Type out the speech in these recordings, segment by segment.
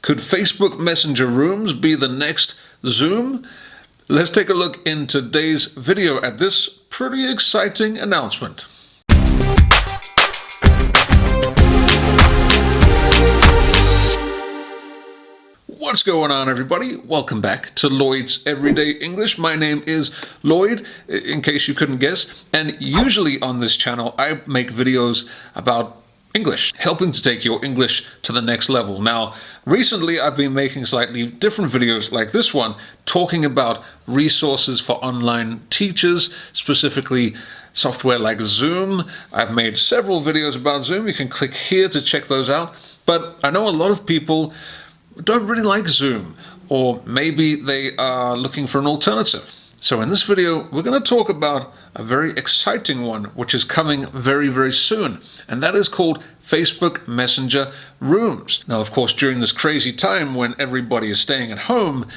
Could Facebook Messenger Rooms be the next Zoom? Let's take a look in today's video at this pretty exciting announcement. What's going on, everybody? Welcome back to Lloyd's Everyday English. My name is Lloyd, in case you couldn't guess, and usually on this channel I make videos about English, helping to take your English to the next level. Now, recently I've been making slightly different videos like this one, talking about resources for online teachers, specifically software like Zoom. I've made several videos about Zoom. You can click here to check those out. But I know a lot of people don't really like Zoom, or maybe they are looking for an alternative. So in this video, we're going to talk about a very exciting one, which is coming very, very soon, and that is called Facebook Messenger Rooms. Now, of course, during this crazy time when everybody is staying at home,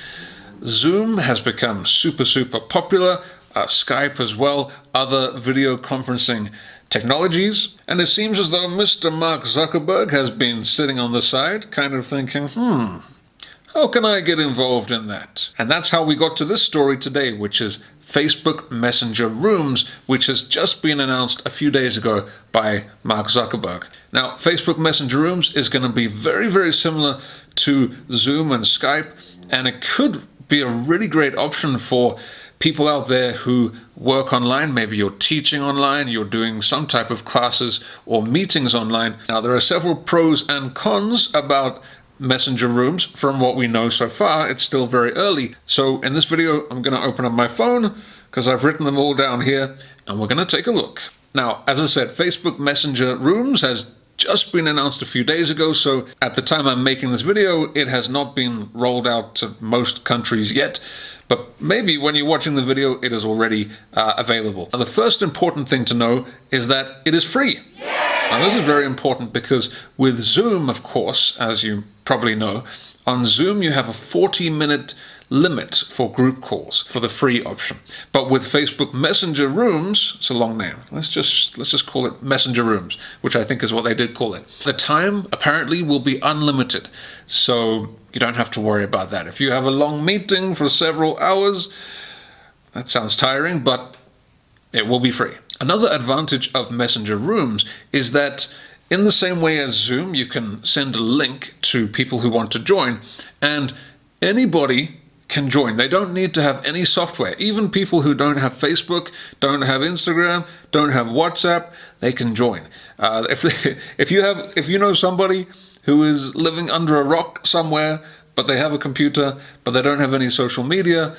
Zoom has become super popular, Skype as well, other video conferencing technologies, and it seems as though Mr. Mark Zuckerberg has been sitting on the side, kind of thinking, how can I get involved in that? And that's how we got to this story today, which is Facebook Messenger Rooms, which has just been announced a few days ago by Mark Zuckerberg. Now, Facebook Messenger Rooms is going to be very, very similar to Zoom and Skype, and it could be a really great option for people out there who work online. Maybe you're teaching online, you're doing some type of classes or meetings online. Now, there are several pros and cons about Messenger Rooms. From what we know so far, it's still very early. So in this video, I'm going to open up my phone because I've written them all down here, and we're going to take a look. Now, as I said, Facebook Messenger Rooms has just been announced a few days ago, so at the time I'm making this video, it has not been rolled out to most countries yet. But maybe when you're watching the video, it is already available. Now, the first important thing to know is that it is free. Now, this is very important because with Zoom, of course, as you probably know, on Zoom you have a 40-minute limit for group calls for the free option. But with Facebook Messenger Rooms, it's a long name. Let's just call it Messenger Rooms, which I think is what they did call it. The time apparently will be unlimited, so you don't have to worry about that. If you have a long meeting for several hours, that sounds tiring, but it will be free. Another advantage of Messenger Rooms is that in the same way as Zoom, you can send a link to people who want to join, and anybody can join. They don't need to have any software. Even people who don't have Facebook, don't have Instagram, don't have WhatsApp, they can join. If you know somebody who is living under a rock somewhere, but they have a computer, but they don't have any social media,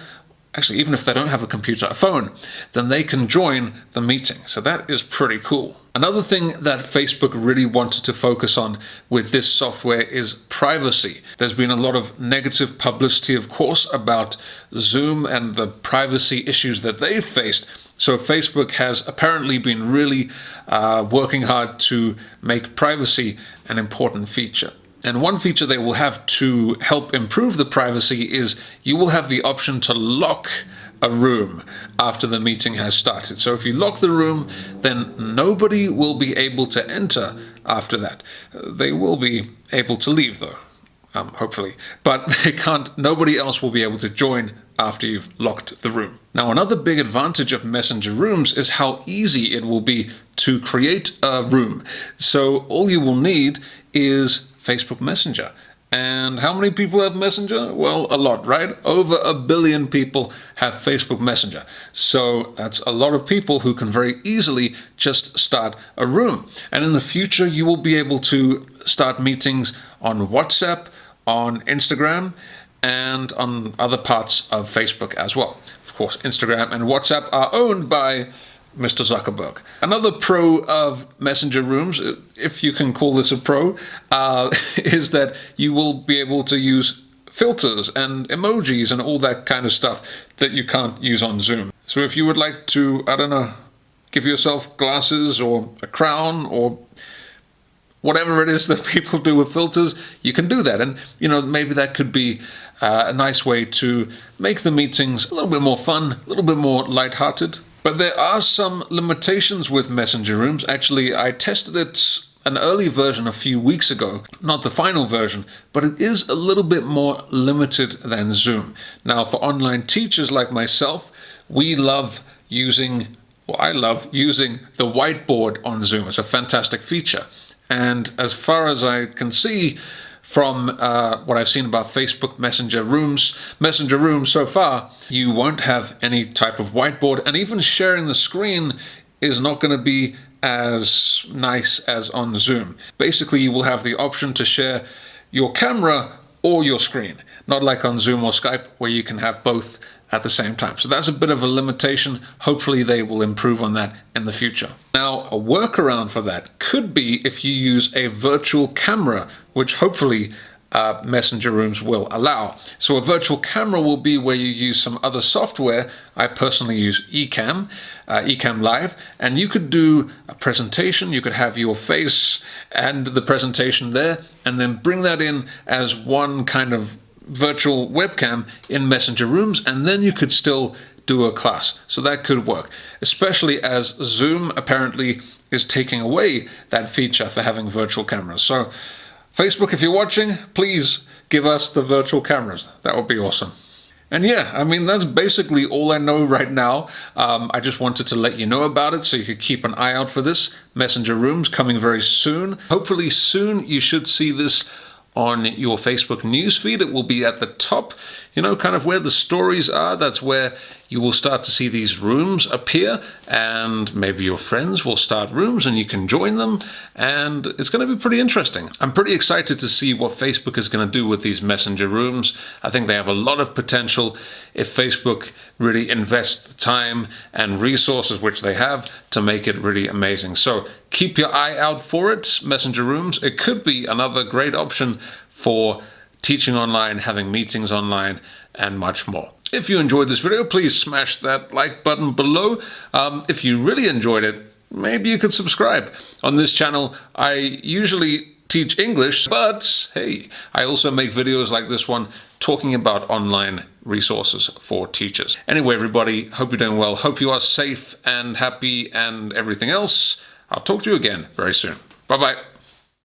actually, even if they don't have a computer, a phone, then they can join the meeting. So that is pretty cool. Another thing that Facebook really wanted to focus on with this software is privacy. There's been a lot of negative publicity, of course, about Zoom and the privacy issues that they've faced. So Facebook has apparently been really working hard to make privacy an important feature. And one feature they will have to help improve the privacy is you will have the option to lock a room after the meeting has started. So if you lock the room, then nobody will be able to enter after that. They will be able to leave, though, hopefully. But nobody else will be able to join after you've locked the room. Now, another big advantage of Messenger Rooms is how easy it will be to create a room. So all you will need is Facebook Messenger. And how many people have Messenger? Well, a lot, right? Over 1 billion people have Facebook Messenger. So that's a lot of people who can very easily just start a room. And in the future, you will be able to start meetings on WhatsApp, on Instagram, and on other parts of Facebook as well. Of course, Instagram and WhatsApp are owned by Mr. Zuckerberg. Another pro of Messenger Rooms, if you can call this a pro, is that you will be able to use filters and emojis and all that kind of stuff that you can't use on Zoom. So if you would like to, I don't know, give yourself glasses or a crown or whatever it is that people do with filters, you can do that. And, maybe that could be a nice way to make the meetings a little bit more fun, a little bit more lighthearted. But there are some limitations with Messenger Rooms. Actually, I tested it an early version a few weeks ago, not the final version, but it is a little bit more limited than Zoom. Now, for online teachers like myself, I love using the whiteboard on Zoom. It's a fantastic feature. And as far as I can see from what I've seen about Facebook Messenger Rooms so far, you won't have any type of whiteboard, and even sharing the screen is not going to be as nice as on Zoom. Basically, you will have the option to share your camera or your screen, not like on Zoom or Skype where you can have both at the same time. So that's a bit of a limitation. Hopefully they will improve on that in the future. Now, a workaround for that could be if you use a virtual camera, which hopefully Messenger Rooms will allow. So a virtual camera will be where you use some other software. I personally use Ecamm Live, and you could do a presentation. You could have your face and the presentation there, and then bring that in as one kind of virtual webcam in Messenger Rooms, and then you could still do a class. So that could work, especially as Zoom apparently is taking away that feature for having virtual cameras. So Facebook, if you're watching, please give us the virtual cameras. That would be awesome. And yeah, I mean, that's basically all I know right now. I just wanted to let you know about it so you could keep an eye out for this. Messenger Rooms coming very soon. Hopefully soon you should see this on your Facebook newsfeed. It will be at the top, you know, kind of where the stories are. That's where you will start to see these rooms appear, and maybe your friends will start rooms and you can join them, and it's going to be pretty interesting. I'm pretty excited to see what Facebook is going to do with these Messenger Rooms. I think they have a lot of potential if Facebook really invests the time and resources, which they have, to make it really amazing. So keep your eye out for it, Messenger Rooms. It could be another great option for teaching online, having meetings online, and much more. If you enjoyed this video, please smash that like button below. If you really enjoyed it, maybe you could subscribe. On this channel, I usually teach English, but hey, I also make videos like this one talking about online resources for teachers. Anyway, everybody, hope you're doing well. Hope you are safe and happy and everything else. I'll talk to you again very soon. Bye-bye.